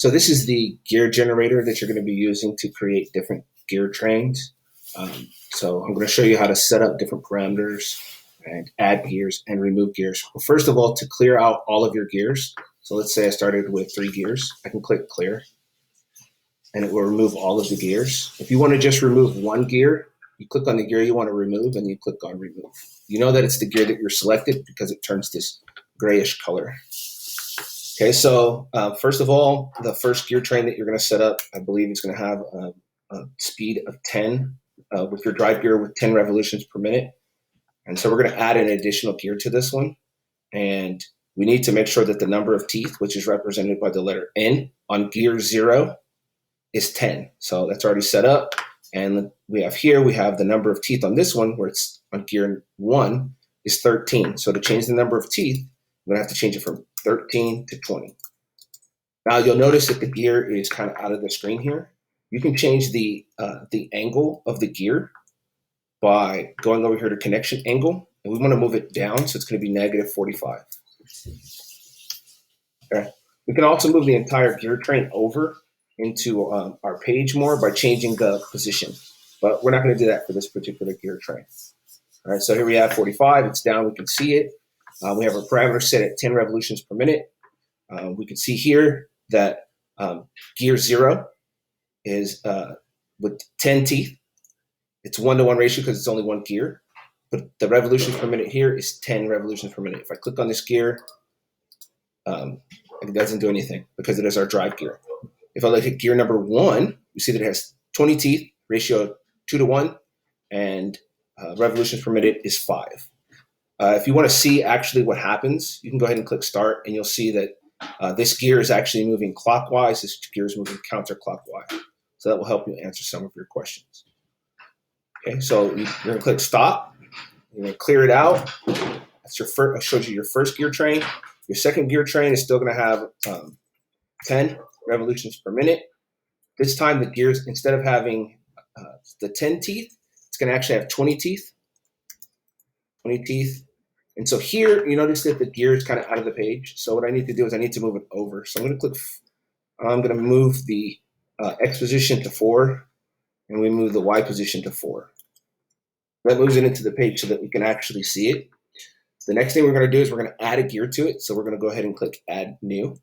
So this is the gear generator that you're going to be using to create different gear trains. So I'm going to show you how to set up different parameters and add gears and remove gears. Well, first of all, to clear out all of your gears, so let's say I started with 3 gears, I can click clear and it will remove all of the gears. If you want to just remove one gear, you click on the gear you want to remove and you click on remove. You know that it's the gear that you're selected because it turns this grayish color. Okay, so first of all, the first gear train that you're going to set up, I believe is going to have a speed of 10 with your drive gear with 10 revolutions per minute. And so we're going to add an additional gear to this one. And we need to make sure that the number of teeth, which is represented by the letter N on gear 0, is 10. So that's already set up. And we have the number of teeth on this one, where it's on gear 1, is 13. So to change the number of teeth, we're going to have to change it from 13 to 20. Now you'll notice that the gear is kind of out of the screen here. You can change the angle of the gear by going over here to connection angle, and we want to move it down, so it's going to be -45. Okay. We can also move the entire gear train over into our page more by changing the position, but we're not going to do that for this particular gear train. All right, so here we have 45. It's down. We can see it. We have our parameter set at 10 revolutions per minute. We can see here that gear 0 is with 10 teeth. It's 1-to-1 ratio because it's only one gear, but the revolutions per minute here is 10 revolutions per minute. If I click on this gear, it doesn't do anything because it is our drive gear. If I look at gear number 1, we see that it has 20 teeth, ratio 2-to-1, and revolutions per minute is 5. If you want to see actually what happens, you can go ahead and click start, and you'll see that this gear is actually moving clockwise. This gear is moving counterclockwise. So that will help you answer some of your questions. Okay, so you're going to click stop. You're going to clear it out. That's your first. I showed you your first gear train. Your second gear train is still going to have 10 revolutions per minute. This time the gears, instead of having the 10 teeth, it's going to actually have 20 teeth. 20 teeth. And so here, you notice that the gear is kind of out of the page. So what I need to do is I need to move it over. So I'm going to move the X position to 4, and we move the Y position to 4. That moves it into the page so that we can actually see it. The next thing we're going to do is we're going to add a gear to it. So we're going to go ahead and click add new.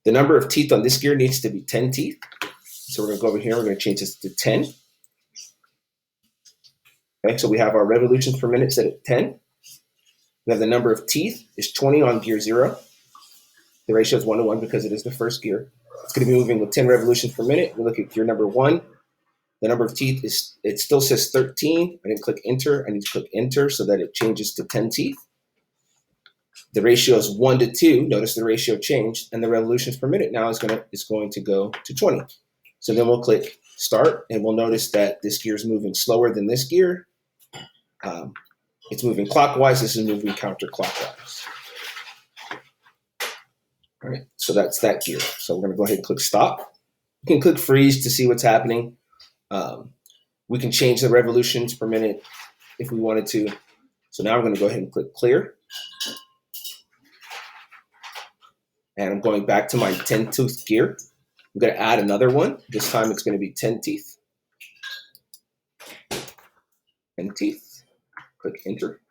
The number of teeth on this gear needs to be 10 teeth. So we're going to go over here. We're going to change this to 10. Okay, so we have our revolutions per minute set at 10. We have the number of teeth is 20 on gear 0. The ratio is 1-to-1 because it is the first gear. It's going to be moving with 10 revolutions per minute. We look at gear number 1. The number of teeth it still says 13. I didn't click enter. I need to click enter so that it changes to 10 teeth. The ratio is 1-to-2. Notice the ratio changed, and the revolutions per minute now is going to go to 20. So then we'll click start, and we'll notice that this gear is moving slower than this gear. It's moving clockwise. This is moving counterclockwise. All right, so that's that gear. So we're going to go ahead and click stop. You can click freeze to see what's happening. We can change the revolutions per minute if we wanted to. So now I'm going to go ahead and click clear. And I'm going back to my 10-tooth gear. I'm going to add another one. This time it's going to be 10 teeth. 10 teeth. Click enter.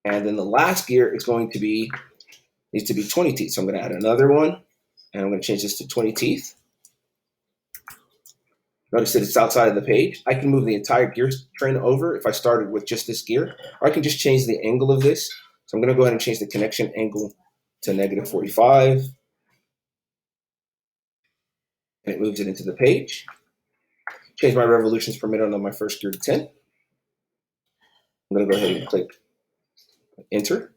And then the last gear is needs to be 20 teeth. So I'm going to add another one. And I'm going to change this to 20 teeth. Notice that it's outside of the page. I can move the entire gear train over if I started with just this gear, or I can just change the angle of this. So I'm going to go ahead and change the connection angle to -45. And it moves it into the page. Change my revolutions per minute on my first gear to 10. I'm going to go ahead and click enter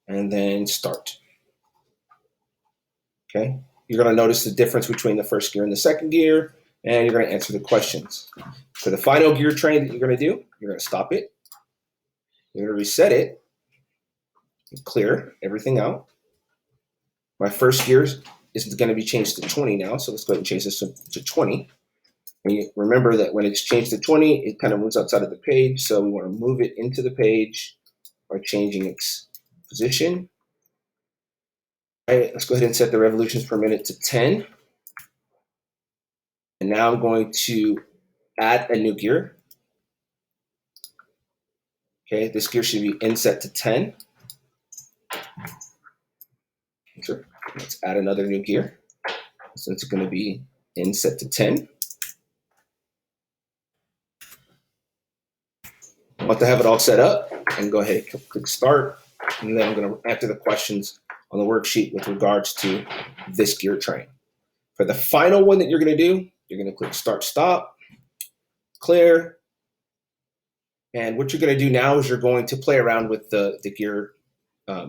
and then start. Okay. You're going to notice the difference between the first gear and the second gear, and you're going to answer the questions. For the final gear train that you're going to do, you're going to stop it. You're going to reset it, clear everything out. My first gear is going to be changed to 20 now, so let's go ahead and change this to 20. And you remember that when it's changed to 20, it kind of moves outside of the page, so we want to move it into the page by changing its position. All right, let's go ahead and set the revolutions per minute to 10. And now I'm going to add a new gear. Okay, this gear should be inset to 10. Sure. Let's add another new gear. Since it's going to be inset to 10. I want to have it all set up and go ahead and click start. And then I'm going to answer the questions on the worksheet with regards to this gear train. For the final one that you're going to do, you're going to click start, stop, clear. And what you're going to do now is you're going to play around with the gear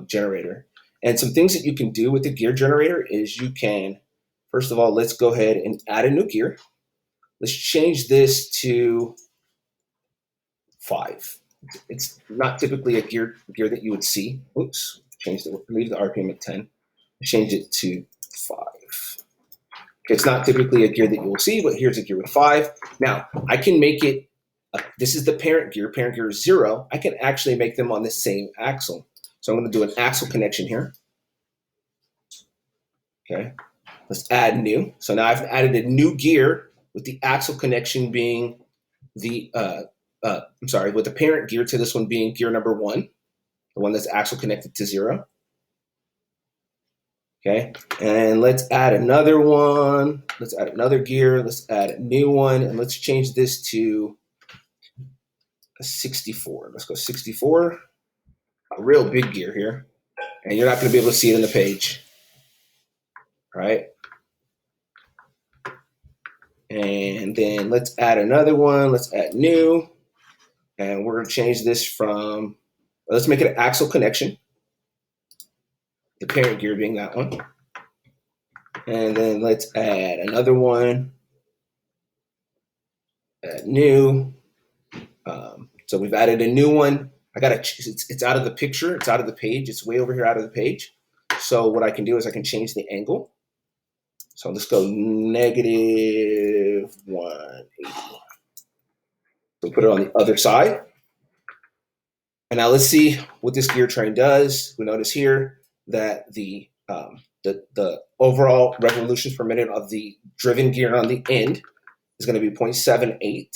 generator. And some things that you can do with the gear generator is you can, first of all, let's go ahead and add a new gear. Let's change this to 5. It's not typically a gear that you would see. Oops, change the leave the RPM at 10. Change it to 5. It's not typically a gear that you will see, but here's a gear with 5. Now I can make it. This is the parent gear. Parent gear is 0. I can actually make them on the same axle. So I'm going to do an axle connection here. Okay, let's add new. So now I've added a new gear with the axle connection being the with the parent gear to this one being gear number 1, the one that's axle connected to 0. Okay, and let's add another one. Let's add another gear. Let's add a new one, and let's change this to a 64. Let's go 64. A real big gear here, and you're not going to be able to see it in the page. All right. And then let's add another one. Let's add new. And we're going to change this from, let's make it an axle connection. The parent gear being that one. And then let's add another one. Add new. So we've added a new one. It's out of the picture. It's out of the page. It's way over here out of the page. So what I can do is I can change the angle. So let's go negative 180. So put it on the other side. And now let's see what this gear train does. We notice here that the overall revolutions per minute of the driven gear on the end is going to be 0.78.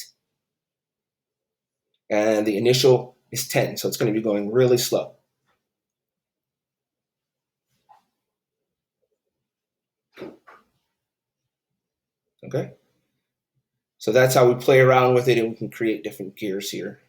And the initial is 10. So it's going to be going really slow. Okay. So that's how we play around with it, and we can create different gears here.